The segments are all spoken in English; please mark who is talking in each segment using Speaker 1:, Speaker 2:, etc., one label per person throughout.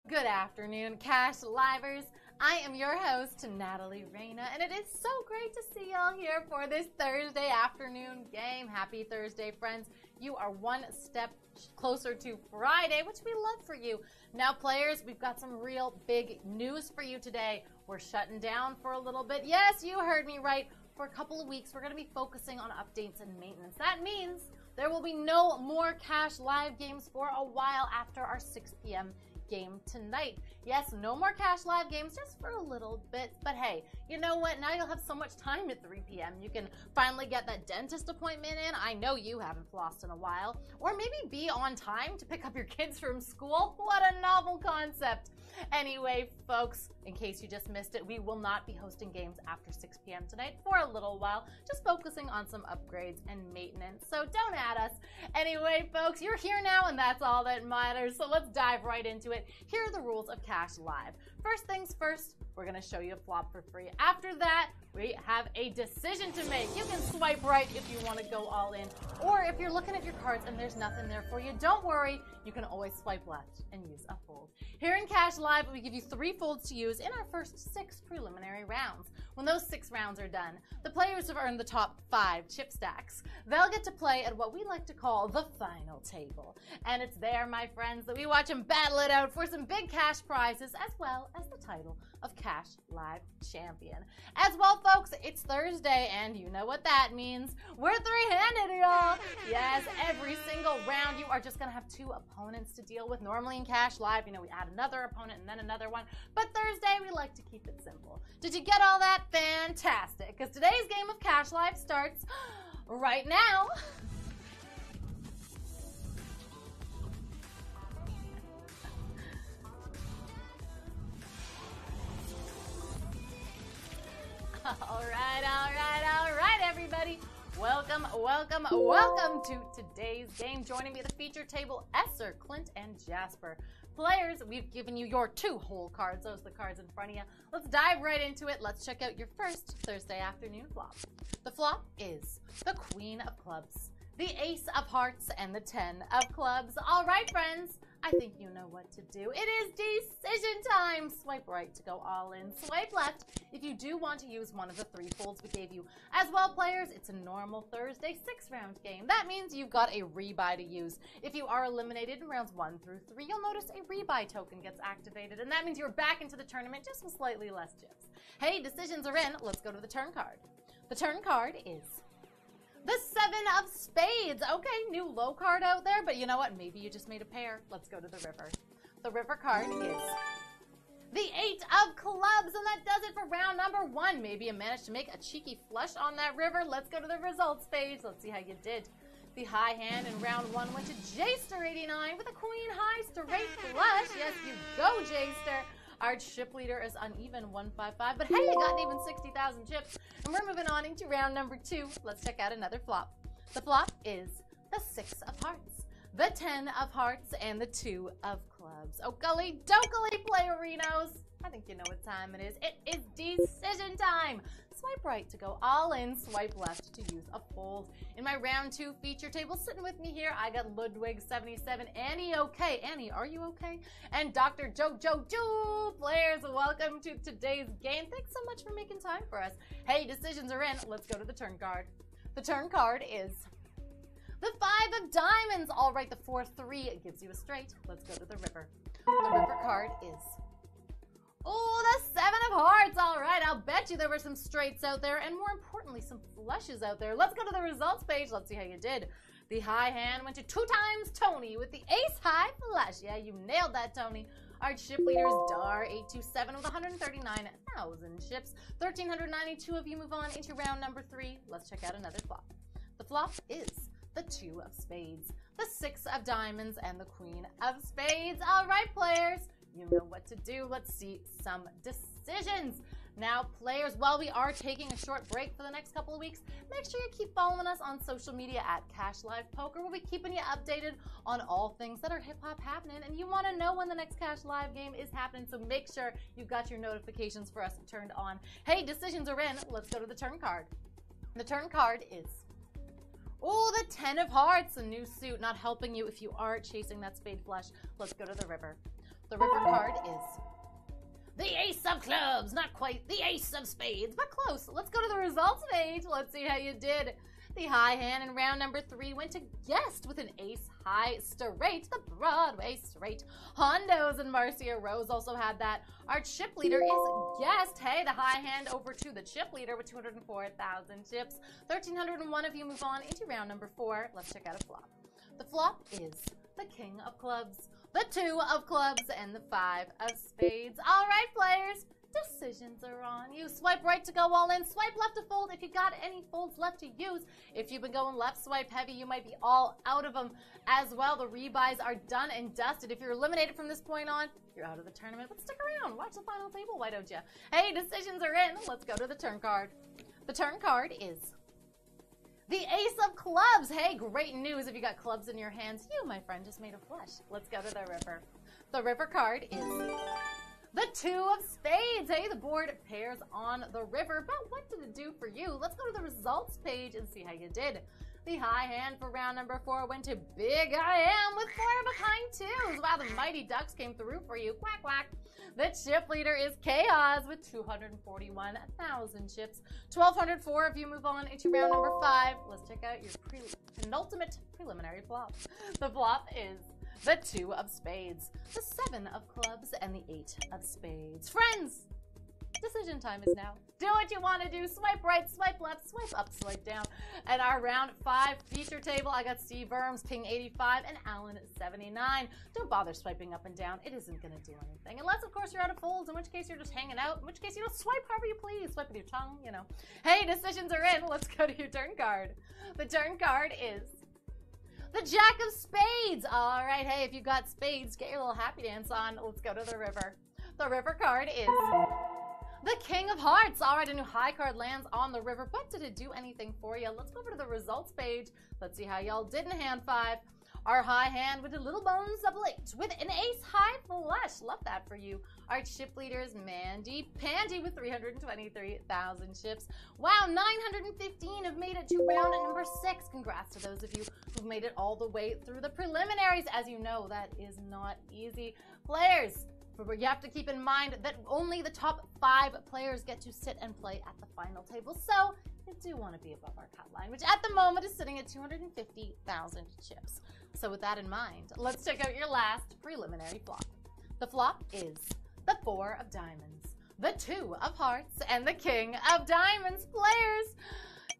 Speaker 1: Good afternoon, Cash Livers. I am your host, Natalie Reina, and it is so great to see y'all here for this Thursday afternoon game. Happy Thursday, friends. You are one step closer to Friday, which we love for you. Now, players, we've got some real big news for you today. We're shutting down for a little bit. Yes, you heard me right. For a couple of weeks, we're going to be focusing on updates and maintenance. That means there will be no more Cash Live games for a while after our 6 p.m. game tonight. Yes, no more Cash Live games just for a little bit, but hey, you know what? Now you'll have so much time at 3 p.m. You can finally get that dentist appointment in. I know you haven't flossed in a while. Or maybe be on time to pick up your kids from school. What a novel concept. Anyway, folks, in case you just missed it, we will not be hosting games after 6 p.m. tonight for a little while, just focusing on some upgrades and maintenance. So don't add us. Anyway, folks, you're here now, and that's all that matters. So let's dive right into it. Here are the rules of Cash Live. First things first, we're going to show you a flop for free. After that, we have a decision to make. You can swipe right if you want to go all in, or if you're looking at your cards and there's nothing there for you, don't worry. You can always swipe left and use a fold. Here in Cash Live, we give you 3 folds to use in our first 6 preliminary rounds. When those 6 rounds are done, the players have earned the top 5 chip stacks. They'll get to play at what we like to call the final table. And it's there, my friends, that we watch them battle it out for some big cash prizes, as well as the title of Cash Live Champion. As well, folks, it's Thursday, and you know what that means. We're three-handed, y'all. Yes, every single round, you are just going to have 2 opponents to deal with. Normally in Cash Live, you know, we add another opponent and then another one. But Thursday, we like to keep it simple. Did you get all that? Fantastic, because today's game of Cash Live starts right now. All right, everybody. Welcome to today's game. Joining me at the feature table, Esser, Clint, and Jasper. Players, we've given you your 2 whole cards. Those are the cards in front of you. Let's dive right into it. Let's check out your first Thursday afternoon flop. The flop is the Queen of Clubs, the Ace of Hearts, and the 10 of Clubs. All right, friends. I think you know what to do. It is decision time. Swipe right to go all in. Swipe left if you do want to use one of the 3 folds we gave you. As well, players, it's a normal Thursday 6-round game. That means you've got a rebuy to use. If you are eliminated in rounds 1 through 3, you'll notice a rebuy token gets activated, and that means you're back into the tournament just with slightly less chips. Hey, decisions are in. Let's go to the turn card. The turn card is the 7 of Spades. Okay, new low card out there, but you know what? Maybe you just made a pair. Let's go to the river. The river card is the 8 of Clubs, and that does it for round number 1. Maybe you managed to make a cheeky flush on that river. Let's go to the results page. Let's see how you did. The high hand in round 1 went to Jaster 89 with a Queen High straight flush. Yes, you go, Jaster. Our chip leader is uneven 155, but hey, you got an even 60,000 chips. And we're moving on into round number 2. Let's check out another flop. The flop is the 6 of Hearts, the 10 of Hearts, and the 2 of Clubs. Oh, golly, dokily, playerinos. I think you know what time it is. It is decision time. Swipe right to go all in, swipe left to use a fold. In my round 2 feature table, sitting with me here, I got Ludwig77. Annie, okay? Annie, are you okay? And Dr. Joe. Players, welcome to today's game. Thanks so much for making time for us. Hey, decisions are in. Let's go to the turn card. The turn card is the 5 of Diamonds. All right, the 4-3, it gives you a straight. Let's go to the river. The river card is oh, the 7 of Hearts. All right, I'll bet you there were some straights out there, and more importantly, some flushes out there. Let's go to the results page. Let's see how you did. The high hand went to 2 times Tony with the Ace High flush. Yeah, you nailed that, Tony. Our chip leader is Dar827 with 139,000 chips. 1,392 of you move on into round number 3. Let's check out another flop. The flop is the 2 of Spades, the 6 of Diamonds, and the Queen of Spades. All right, players. You know what to do. Let's see some decisions. Now, players, while we are taking a short break for the next couple of weeks, make sure you keep following us on social media at Cash Live Poker. We'll be keeping you updated on all things that are hip-hop happening, and you want to know when the next Cash Live game is happening, so make sure you've got your notifications for us turned on. Hey, decisions are in. Let's go to the turn card. The turn card is oh, the 10 of Hearts, a new suit, not helping you if you are chasing that spade flush. Let's go to the river. The river card is the ace of clubs. Not quite the ace of spades, but close. Let's go to the results page. Let's see how you did. The high hand in round number 3 went to Guest with an ace high straight, the Broadway straight. Hondos and Marcia Rose also had that. Our chip leader is Guest. Hey, the high hand over to the chip leader with 204,000 chips. 1,301 of you move on into round number 4. Let's check out a flop. The flop is the king of clubs, the 2 of clubs, and the 5 of spades. All right, players. Decisions are on you. Swipe right to go all in. Swipe left to fold if you got any folds left to use. If you've been going left swipe heavy, you might be all out of them as well. The rebuys are done and dusted. If you're eliminated from this point on, you're out of the tournament. But stick around. Watch the final table. Why don't you? Hey, decisions are in. Let's go to the turn card. The turn card is the ace of clubs. Hey, great news if you got clubs in your hands. You, my friend, just made a flush. Let's go to the river. The river card is the 2 of spades. Hey, the board pairs on the river. But what did it do for you? Let's go to the results page and see how you did. The high hand for round number 4 went to Big I Am with 4 behind 2s. Wow, the Mighty Ducks came through for you. Quack, quack. The chip leader is Chaos with 241,000 chips. 1,204 if you move on into round number 5. Let's check out your penultimate preliminary flop. The flop is the 2 of spades, the 7 of clubs, and the 8 of spades. Friends, decision time is now. Do what you want to do. Swipe right, swipe left, swipe up, swipe down. And our round 5 feature table, I got Steve Worms, King 85, and Alan 79. Don't bother swiping up and down. It isn't going to do anything. Unless, of course, you're out of folds, in which case you're just hanging out, in which case you don't swipe however you please. Swipe with your tongue, you know. Hey, decisions are in. Let's go to your turn card. The turn card is the Jack of Spades. All right, hey, if you got spades, get your little happy dance on. Let's go to the river. The river card is the King of Hearts. All right, a new high card lands on the river, but did it do anything for you? Let's go over to the results page. Let's see how y'all did in hand 5. Our high hand with a little bones double 8 with an ace high flush. Love that for you. Our chip leader is Mandy Pandy with 323,000 chips. Wow, 915 have made it to round number 6. Congrats to those of you who've made it all the way through the preliminaries. As you know, that is not easy. Players, you have to keep in mind that only the top 5 players get to sit and play at the final table. So you do want to be above our cut line, which at the moment is sitting at 250,000 chips. So with that in mind, let's check out your last preliminary flop. The flop is the 4 of diamonds, the 2 of hearts, and the King of diamonds. Players,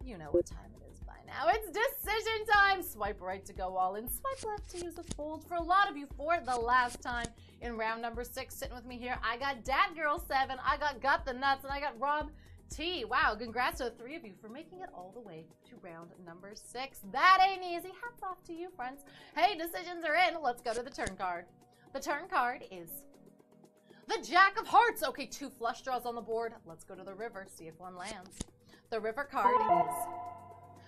Speaker 1: you know what time it is by now. It's decision time. Swipe right to go all in. Swipe left to use a fold. For a lot of you, for the last time in round number 6, sitting with me here, I got Dat Girl 7, I got the Nuts, and I got Rob T. Wow, congrats to the 3 of you for making it all the way to round number 6. That ain't easy. Hats off to you, friends. Hey, decisions are in. Let's go to the turn card. The turn card is the Jack of Hearts. Okay, 2 flush draws on the board. Let's go to the river, see if one lands. The river card is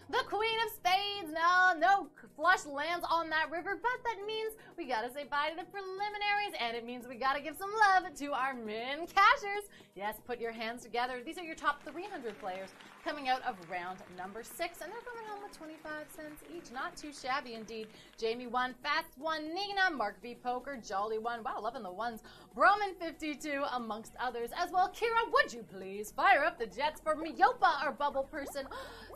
Speaker 1: the Queen of Spades. No flush lands on that river, but that means we gotta say bye to the preliminaries, and it means we gotta give some love to our min cashers. Yes, put your hands together. These are your top 300 players coming out of round number 6, and they're coming home with 25 cents each. Not too shabby indeed. Jamie 1, Fats 1, Nina, Mark V Poker, Jolly 1, wow, loving the ones, Broman 52, amongst others as well. Kira, would you please fire up the jets for Miopa, our bubble person,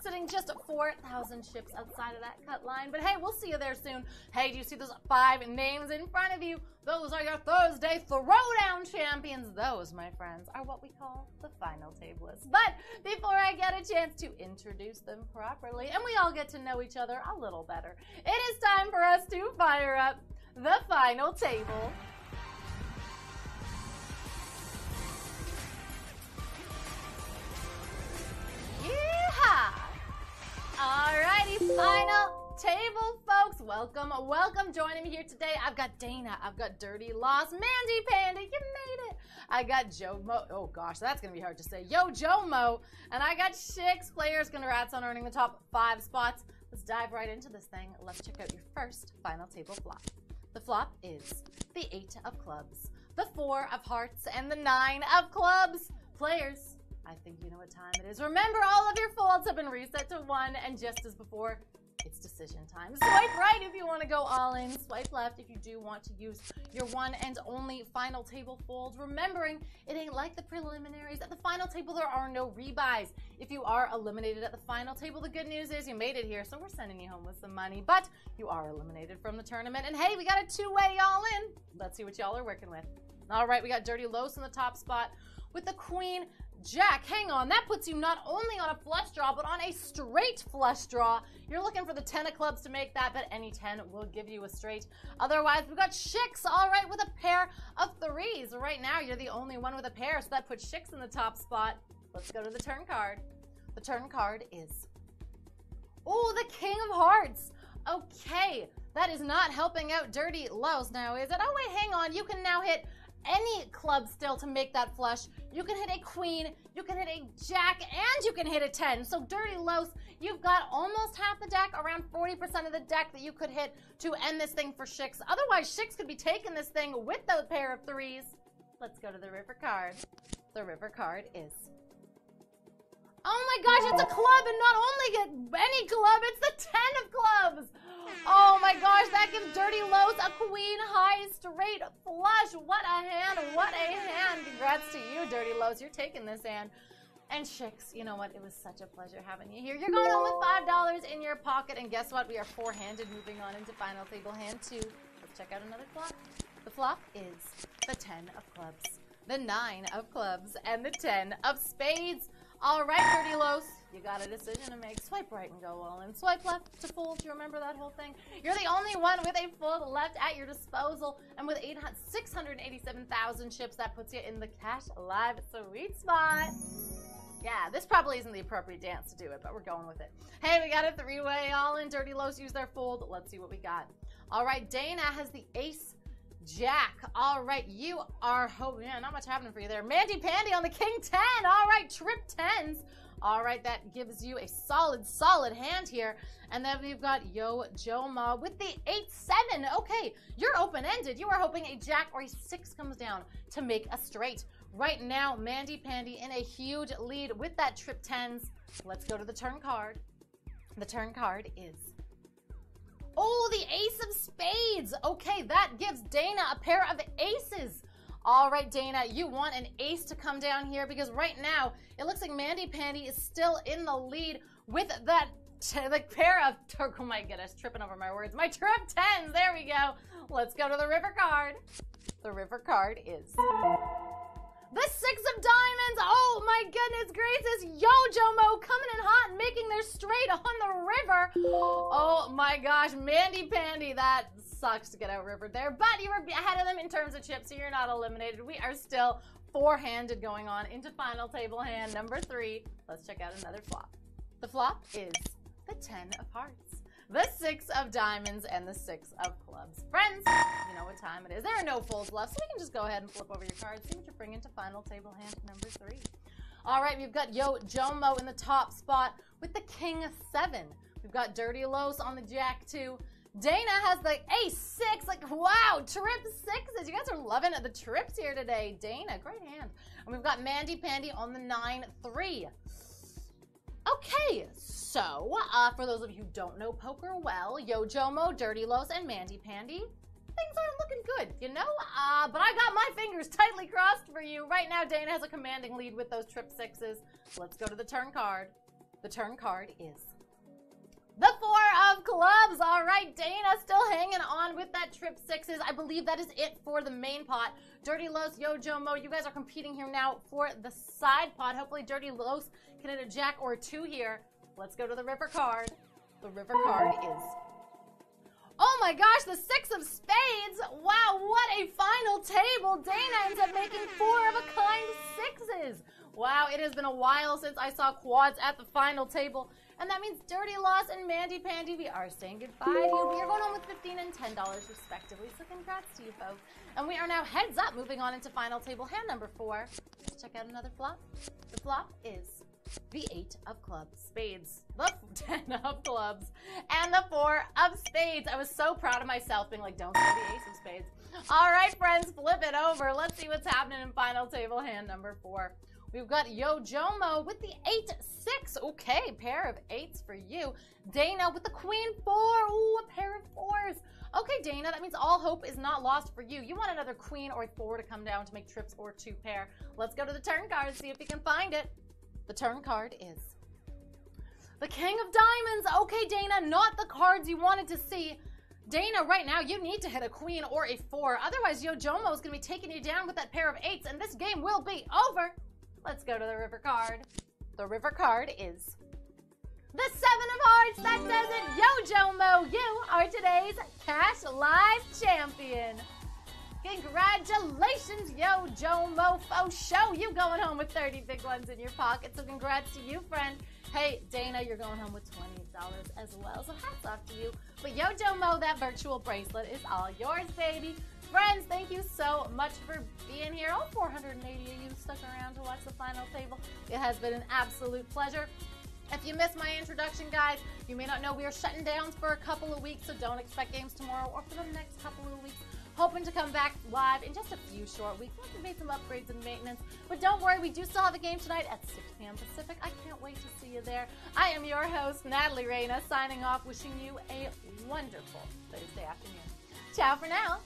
Speaker 1: sitting just 4,000 chips outside of that cut line. But hey, we'll see you there soon. Hey, do you see those 5 names in front of you? Those are your Thursday Throwdown champions. Those, my friends, are what we call the final tablists. But before I get a chance to introduce them properly, and we all get to know each other a little better, it is time for us to fire up the final table. Yeehaw! Alrighty, final table, folks. Welcome. Joining me here today, I've got Dana, I've got Dirty Lost, Mandy Panda, you made it. I got Joe Mo, oh gosh, that's gonna be hard to say. Yo, Joe Mo, and I got 6 players. Congrats on earning the top 5 spots. Let's dive right into this thing. Let's check out your first final table flop. The flop is the 8 of clubs, the 4 of hearts, and the 9 of clubs. Players, I think you know what time it is. Remember, all of your folds have been reset to 1, and just as before, it's decision time. Swipe right if you want to go all in. Swipe left if you do want to use your one and only final table fold. Remembering, it ain't like the preliminaries. At the final table, there are no rebuys. If you are eliminated at the final table, the good news is you made it here, so we're sending you home with some money. But you are eliminated from the tournament. And hey, we got a two-way all in. Let's see what y'all are working with. All right, we got Dirty Los in the top spot with the Queen Jack. Hang on, that puts you not only on a flush draw, but on a straight flush draw. You're looking for the 10 of clubs to make that, but any 10 will give you a straight. Otherwise, we've got Shicks, all right, with a pair of threes. Right now, you're the only one with a pair, so that puts Shicks in the top spot. Let's go to the turn card. The turn card is, oh, the King of Hearts. Okay, that is not helping out Dirty Los now, is it? Oh, wait, hang on. You can now hit any club still to make that flush. You can hit a queen, you can hit a jack, and you can hit a 10. So Dirty Los, you've got almost half the deck, around 40% of the deck that you could hit to end this thing for Shicks. Otherwise, Shicks could be taking this thing with the pair of threes. Let's go to the river card. The river card is, oh my gosh, it's a club, and not only any club, it's the 10 of clubs. Oh my gosh, that gives Dirty Los a queen high straight flush. What a hand, what a hand. Congrats to you, Dirty Los. You're taking this hand. And Shicks, you know what? It was such a pleasure having you here. You're going home with $5 in your pocket. And guess what? We are four-handed, moving on into final table hand 2. Let's check out another flop. The flop is the 10 of clubs, the 9 of clubs, and the 10 of spades. All right, Dirty Los, you got a decision to make. Swipe right and go all in. Swipe left to fold. You remember that whole thing? You're the only one with a fold left at your disposal. And with 687,000 chips, that puts you in the cash live sweet spot. Yeah, this probably isn't the appropriate dance to do it, but we're going with it. Hey, we got a three-way all in. Dirty Los use their fold. Let's see what we got. All right, Dana has the ace Jack. All right, you are, oh yeah, not much happening for you there. Mandy Pandy on the King 10. All right, trip 10s. All right, that gives you a solid hand here. And then we've got Yo Joma with the 8-7. Okay, you're open-ended. You are hoping a jack or a 6 comes down to make a straight. Right now, Mandy Pandy in a huge lead with that trip 10s. Let's go to the turn card. The turn card is, oh, the ace of spades. Okay, that gives Dana a pair of aces. All right, Dana, you want an ace to come down here because right now it looks like Mandy Pandy is still in the lead with that pair of, oh my goodness, tripping over my words. My trip 10s, there we go. Let's go to the river card. The river card is the 6 of diamonds. Oh my goodness gracious. Yo Jomo coming in hot and making their straight on the river. Oh my gosh, Mandy Pandy, that sucks to get outrivered there, but you were ahead of them in terms of chips, so you're not eliminated. We are still four-handed going on into final table hand number 3. Let's check out another flop. The flop is the 10 of hearts, the 6 of diamonds, and the 6 of clubs. Friends, you know what time it is. There are no folds left, so we can just go ahead and flip over your cards, see what you bring into final table hand number 3. All right, we've got Yo Jomo in the top spot with the King 7. We've got Dirty Los on the Jack 2. Dana has the ace 6. Like, wow, trip 6s. You guys are loving the trips here today. Dana, great hand. And we've got Mandy Pandy on the 9-3. Okay, so for those of you who don't know poker well, Yo Jomo, Dirty Los, and Mandy Pandy, things aren't looking good, you know? But I got my fingers tightly crossed for you. Right now, Dana has a commanding lead with those trip 6s. Let's go to the turn card. The turn card is the 4 of clubs. All right, Dana still hanging on with that trip 6s. I believe that is it for the main pot. Dirty Los, Yo Jomo, you guys are competing here now for the side pot. Hopefully Dirty Los can hit a jack or a 2 here. Let's go to the river card. The river card is, oh my gosh, the 6 of spades. Wow, what a final table. Dana ends up making 4 of a kind 6s. Wow, it has been a while since I saw quads at the final table. And that means Dirty Los and Mandy Pandy, we are saying goodbye to you. We are going on with $15 and $10 respectively, so congrats to you folks. And we are now heads up moving on into final table hand number 4. Let's check out another flop. The flop is the 8 of clubs, spades, the 10 of clubs, and the 4 of spades. I was so proud of myself being like, don't say the ace of spades. All right, friends, flip it over. Let's see what's happening in final table hand number 4. We've got Yo Jomo with the 8-6. 6. Okay, pair of 8s for you. Dana with the queen 4. Ooh, a pair of 4s. Okay, Dana, that means all hope is not lost for you. You want another queen or 4 to come down to make trips or 2 pair. Let's go to the turn card and see if you can find it. The turn card is the King of Diamonds. Okay, Dana, not the cards you wanted to see. Dana, right now, you need to hit a queen or a 4. Otherwise, Yojomo is going to be taking you down with that pair of 8s, and this game will be over. Let's go to the river card. The river card is the 7 of Hearts. That does it. Yojomo, you are today's Cash Live champion. Congratulations, Yojomo. For show, you going home with 30 big ones in your pocket. So congrats to you, friend. Hey, Dana, you're going home with $20 as well. So hats off to you. But Yojomo, that virtual bracelet is all yours, baby. Friends, thank you so much for being here. All 480 of you stuck around to watch the final table. It has been an absolute pleasure. If you missed my introduction, guys, you may not know we are shutting down for a couple of weeks, so don't expect games tomorrow or for the next couple of weeks. Hoping to come back live in just a few short weeks once we made some upgrades and maintenance. But don't worry, we do still have a game tonight at 6 p.m. Pacific. I can't wait to see you there. I am your host, Natalie Reina, signing off, wishing you a wonderful Thursday afternoon. Ciao for now.